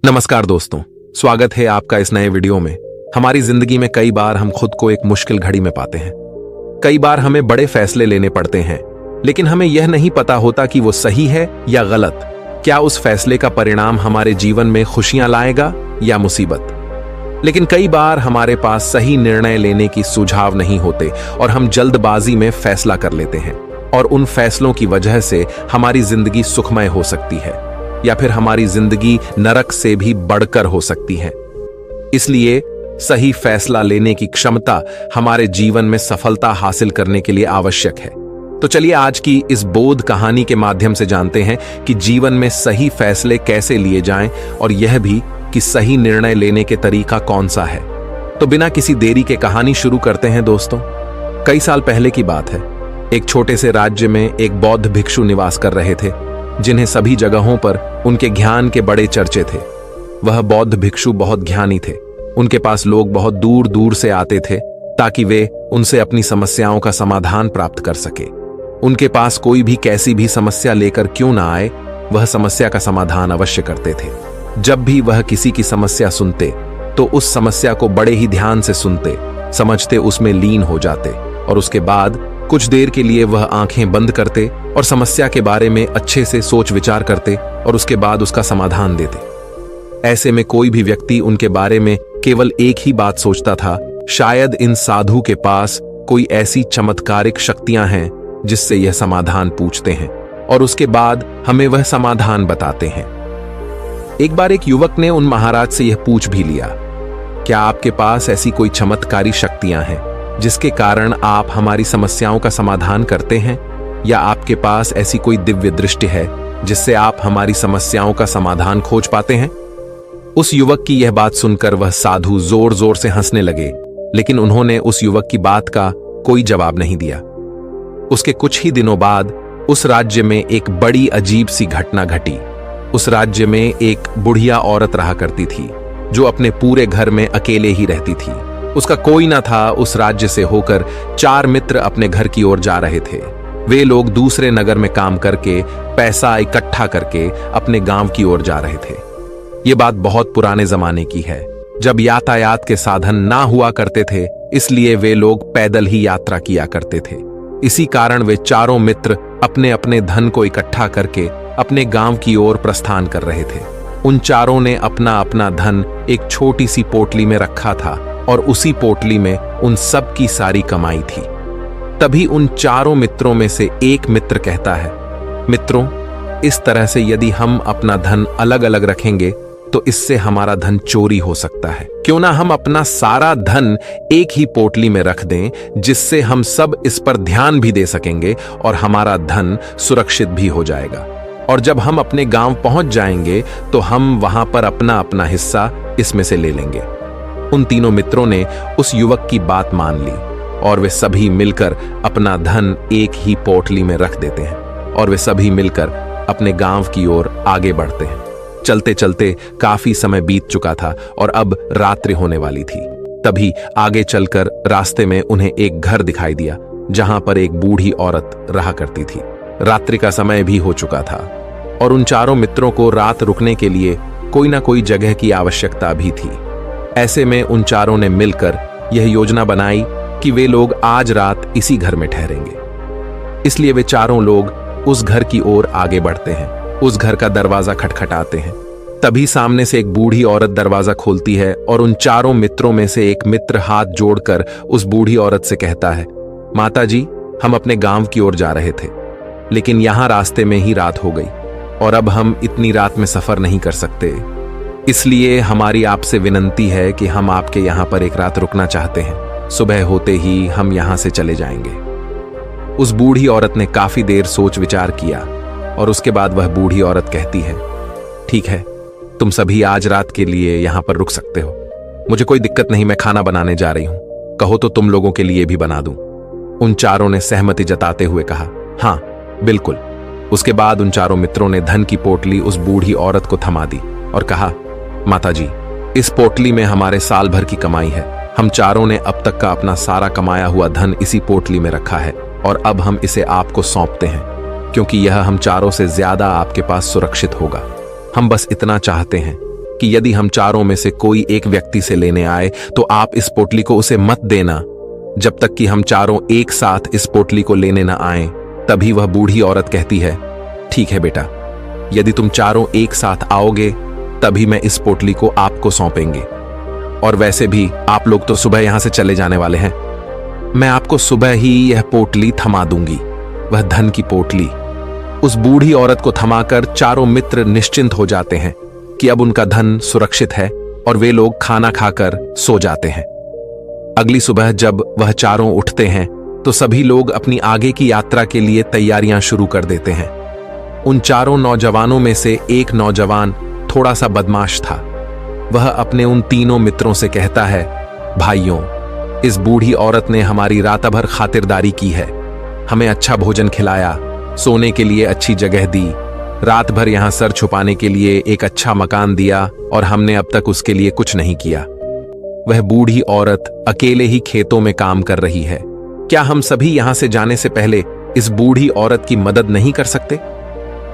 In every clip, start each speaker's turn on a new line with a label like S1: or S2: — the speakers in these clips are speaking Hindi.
S1: नमस्कार दोस्तों, स्वागत है आपका इस नए वीडियो में। हमारी जिंदगी में कई बार हम खुद को एक मुश्किल घड़ी में पाते हैं। कई बार हमें बड़े फैसले लेने पड़ते हैं, लेकिन हमें यह नहीं पता होता कि वो सही है या गलत। क्या उस फैसले का परिणाम हमारे जीवन में खुशियां लाएगा या मुसीबत। लेकिन कई बार हमारे पास सही निर्णय लेने की सुझाव नहीं होते और हम जल्दबाजी में फैसला कर लेते हैं, और उन फैसलों की वजह से हमारी जिंदगी सुखमय हो सकती है या फिर हमारी जिंदगी नरक से भी बढ़कर हो सकती है। इसलिए सही फैसला लेने की क्षमता हमारे जीवन में सफलता हासिल करने के लिए आवश्यक है। तो चलिए आज की इस बोध कहानी के माध्यम से जानते हैं कि जीवन में सही फैसले कैसे लिए जाएं, और यह भी कि सही निर्णय लेने के तरीका कौन सा है। तो बिना किसी देरी के कहानी शुरू करते हैं दोस्तों। कई साल पहले की बात है। एक छोटे से राज्य में एक बौद्ध भिक्षु निवास कर रहे थे, जिन्हें सभी जगहों पर उनके ज्ञान के बड़े चर्चे थे। वह बौद्ध भिक्षु बहुत ज्ञानी थे। उनके पास लोग बहुत दूर दूर से आते थे ताकि वे उनसे अपनी समस्याओं का समाधान प्राप्त कर सके। उनके पास कोई भी कैसी भी समस्या लेकर क्यों ना आए, वह समस्या का समाधान अवश्य करते थे। जब भी वह किसी की समस्या सुनते तो उस समस्या को बड़े ही ध्यान से सुनते, समझते, उसमें लीन हो जाते, और उसके बाद कुछ देर के लिए वह आंखें बंद करते और समस्या के बारे में अच्छे से सोच विचार करते और उसके बाद उसका समाधान देते। ऐसे में कोई भी व्यक्ति उनके बारे में केवल एक ही बात सोचता था, शायद इन साधु के पास कोई ऐसी चमत्कारिक शक्तियां हैं जिससे यह समाधान पूछते हैं और उसके बाद हमें वह समाधान बताते हैं। एक बार एक युवक ने उन महाराज से यह पूछ भी लिया, क्या आपके पास ऐसी कोई चमत्कारी शक्तियां हैं जिसके कारण आप हमारी समस्याओं का समाधान करते हैं, या आपके पास ऐसी कोई दिव्य दृष्टि है जिससे आप हमारी समस्याओं का समाधान खोज पाते हैं। उस युवक की यह बात सुनकर वह साधु जोर जोर से हंसने लगे, लेकिन उन्होंने उस युवक की बात का कोई जवाब नहीं दिया। उसके कुछ ही दिनों बाद उस राज्य में एक बड़ी अजीब सी घटना घटी। उस राज्य में एक बुढ़िया औरत रहा करती थी जो अपने पूरे घर में अकेले ही रहती थी। उसका कोई ना था। उस राज्य से होकर 4 मित्र अपने घर की ओर जा रहे थे। वे लोग दूसरे नगर में काम करके पैसा इकट्ठा करके अपने गांव की ओर जा रहे थे। ये बात बहुत पुराने जमाने की है, जब यातायात के साधन ना हुआ करते थे, इसलिए वे लोग पैदल ही यात्रा किया करते थे। इसी कारण वे चारों मित्र अपने अपने धन को इकट्ठा करके अपने गांव की ओर प्रस्थान कर रहे थे। उन चारों ने अपना अपना धन एक छोटी सी पोटली में रखा था और उसी पोटली में उन सब की सारी कमाई थी। तभी उन चारों मित्रों में से एक मित्र कहता है, मित्रों, इस तरह से यदि हम अपना धन अलग अलग रखेंगे तो इससे हमारा धन चोरी हो सकता है। क्यों ना हम अपना सारा धन एक ही पोटली में रख दें, जिससे हम सब इस पर ध्यान भी दे सकेंगे और हमारा धन सुरक्षित भी हो जाएगा। और जब हम अपने गांव पहुंच जाएंगे तो हम वहां पर अपना अपना हिस्सा इसमें से ले लेंगे। उन तीनों मित्रों ने उस युवक की बात मान ली और वे सभी मिलकर अपना धन एक ही पोटली में रख देते हैं और वे सभी मिलकर अपने गांव की ओर आगे बढ़ते हैं। चलते चलते काफी समय बीत चुका था और अब रात्रि होने वाली थी। तभी आगे चलकर रास्ते में उन्हें एक घर दिखाई दिया जहां पर एक बूढ़ी औरत रहा करती थी। रात्रि का समय भी हो चुका था और उन चारों मित्रों को रात रुकने के लिए कोई ना कोई जगह की आवश्यकता भी थी। ऐसे में उन चारों ने मिलकर यह योजना बनाई कि वे लोग आज रात इसी घर में ठहरेंगे। इसलिए वे चारों लोग उस घर की ओर आगे बढ़ते हैं। उस घर का दरवाजा खटखटाते हैं। तभी सामने से एक बूढ़ी औरत दरवाजा खोलती है और उन चारों मित्रों में से एक मित्र हाथ जोड़कर उस बूढ़ी औरत से कहता है, माता जी, हम अपने गांव की ओर जा रहे थे, लेकिन यहां रास्ते में ही रात हो गई और अब हम इतनी रात में सफर नहीं कर सकते। इसलिए हमारी आपसे विनंती है कि हम आपके यहाँ पर एक रात रुकना चाहते हैं। सुबह होते ही हम यहाँ से चले जाएंगे। उस बूढ़ी औरत ने काफी देर सोच विचार किया और उसके बाद वह बूढ़ी औरत कहती है, ठीक है, तुम सभी आज रात के लिए यहाँ पर रुक सकते हो। मुझे कोई दिक्कत नहीं, मैं खाना बनाने जा रही हूँ। कहो तो तुम लोगों के लिए भी बना दूं। उन चारों ने सहमति जताते हुए कहा, हाँ बिल्कुल। उसके बाद उन चारों मित्रों ने धन की पोटली उस बूढ़ी औरत को थमा दी और कहा, माता जी, इस पोटली में हमारे साल भर की कमाई है। हम चारों ने अब तक का अपना सारा कमाया हुआ धन इसी पोटली में रखा है और अब हम इसे आपको सौंपते हैं, क्योंकि यह हम चारों से ज्यादा आपके पास सुरक्षित होगा। हम बस इतना चाहते हैं कि यदि हम चारों में से कोई एक व्यक्ति से लेने आए तो आप इस पोटली को उसे मत देना जब तक कि हम चारों एक साथ इस पोटली को लेने न आए। तभी वह बूढ़ी औरत कहती है, ठीक है बेटा, यदि तुम चारों एक साथ आओगे तभी मैं इस पोटली को आपको सौंपेंगे। और वैसे भी आप लोग तो सुबह यहां से चले जाने वाले हैं। मैं आपको सुबह ही यह पोटली थमा दूंगी, वह धन की पोटली। उस बूढ़ी औरत को थमाकर चारों मित्र निश्चिंत हो जाते हैं कि अब उनका धन सुरक्षित है और वे लोग खाना खाकर सो जाते हैं। अगली सुबह जब वह चारों उठते हैं तो सभी लोग अपनी आगे की यात्रा के लिए तैयारियां शुरू कर देते हैं। उन चारों नौजवानों में से एक नौजवान थोड़ा सा बदमाश था। वह अपने उन तीनों मित्रों से कहता है, भाइयों, इस बूढ़ी औरत ने हमारी रात भर खातिरदारी की है, हमें अच्छा भोजन खिलाया, सोने के लिए अच्छी जगह दी, रात भर यहां सर छुपाने के लिए एक अच्छा मकान दिया और हमने अब तक उसके लिए कुछ नहीं किया। वह बूढ़ी औरत अकेले ही खेतों में काम कर रही है। क्या हम सभी यहां से जाने से पहले इस बूढ़ी औरत की मदद नहीं कर सकते?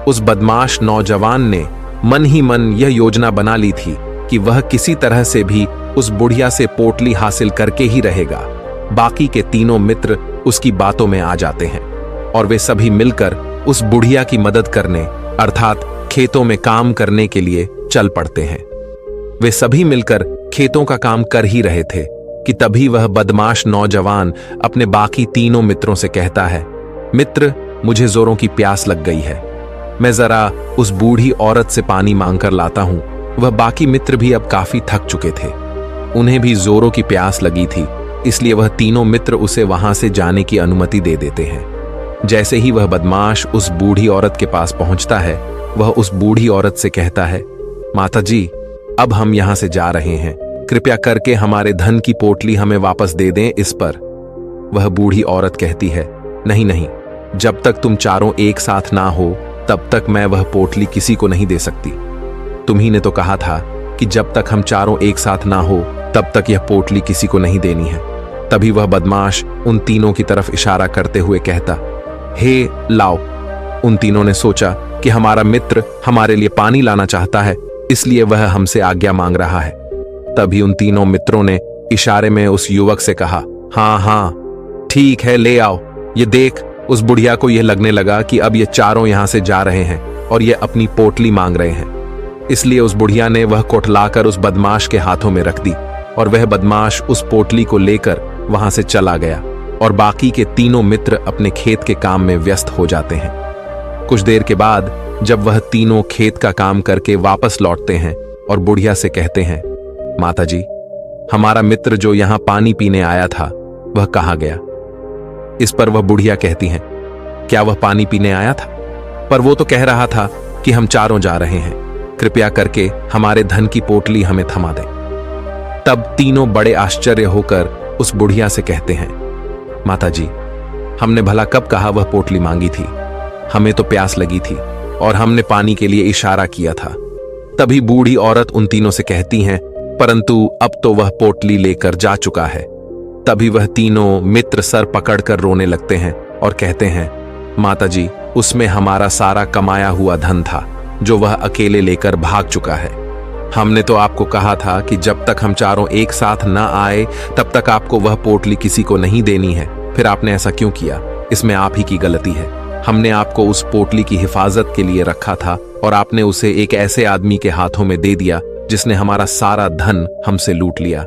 S1: उस बदमाश नौजवान ने मन ही मन यह योजना बना ली थी कि वह किसी तरह से भी उस बुढ़िया से पोटली हासिल करके ही रहेगा। बाकी के तीनों मित्र उसकी बातों में आ जाते हैं और वे सभी मिलकर उस बुढ़िया की मदद करने अर्थात खेतों में काम करने के लिए चल पड़ते हैं। वे सभी मिलकर खेतों का काम कर ही रहे थे कि तभी वह बदमाश नौजवान अपने बाकी तीनों मित्रों से कहता है, मित्र, मुझे जोरों की प्यास लग गई है, मैं जरा उस बूढ़ी औरत से पानी मांगकर लाता हूं। वह बाकी मित्र भी अब काफी थक चुके थे, उन्हें भी जोरों की प्यास लगी थी, इसलिए वह तीनों मित्र उसे वहां से जाने की अनुमति दे देते हैं। जैसे ही वह बदमाश उस बूढ़ी औरत के पास पहुंचता है, वह उस बूढ़ी औरत से कहता है, माता जी, अब हम यहां से जा रहे हैं, कृपया करके हमारे धन की पोटली हमें वापस दे दें। इस पर वह बूढ़ी औरत कहती है, नहीं नहीं, जब तक तुम चारों एक साथ ना हो तब तक मैं वह पोटली किसी को नहीं दे सकती। तुम्ही ने तो कहा था कि जब तक हम चारों एक साथ ना हो तब तक यह पोटली किसी को नहीं देनी है। तभी वह बदमाश उन तीनों की तरफ इशारा करते हुए कहता, हे लाओ। उन तीनों ने सोचा कि हमारा मित्र हमारे लिए पानी लाना चाहता है, इसलिए वह हमसे आज्ञा मांग रहा है। तभी उन तीनों मित्रों ने इशारे में उस युवक से कहा, हाँ हाँ ठीक है, ले आओ। ये देख, उस बुढ़िया को यह लगने लगा कि अब ये चारों यहां से जा रहे हैं और ये अपनी पोटली मांग रहे हैं, इसलिए उस बुढ़िया ने वह कोठलाकर उस बदमाश के हाथों में रख दी और वह बदमाश उस पोटली को लेकर वहां से चला गया और बाकी के तीनों मित्र अपने खेत के काम में व्यस्त हो जाते हैं। कुछ देर के बाद जब वह तीनों खेत का काम करके वापस लौटते हैं और बुढ़िया से कहते हैं, माता जी, हमारा मित्र जो यहां पानी पीने आया था वह कहाँ गया? इस पर वह बुढ़िया कहती हैं, क्या वह पानी पीने आया था? पर वो तो कह रहा था कि हम चारों जा रहे हैं, कृपया करके हमारे धन की पोटली हमें थमा दें। तब तीनों बड़े आश्चर्य होकर उस बुढ़िया से कहते हैं, माता जी, हमने भला कब कहा वह पोटली मांगी थी? हमें तो प्यास लगी थी और हमने पानी के लिए इशारा किया था। तभी बूढ़ी औरत उन तीनों से कहती हैं, परंतु अब तो वह पोटली लेकर जा चुका है। तभी वह तीनों मित्र सर पकड़कर रोने लगते हैं और कहते हैं, माता जी, उसमें हमारा सारा कमाया हुआ धन था जो वह अकेले लेकर भाग चुका है। हमने तो आपको कहा था कि जब तक हम चारों एक साथ न आए तब तक आपको वह पोटली किसी को नहीं देनी है, फिर आपने ऐसा क्यों किया? इसमें आप ही की गलती है। हमने आपको उस पोटली की हिफाजत के लिए रखा था और आपने उसे एक ऐसे आदमी के हाथों में दे दिया जिसने हमारा सारा धन हमसे लूट लिया।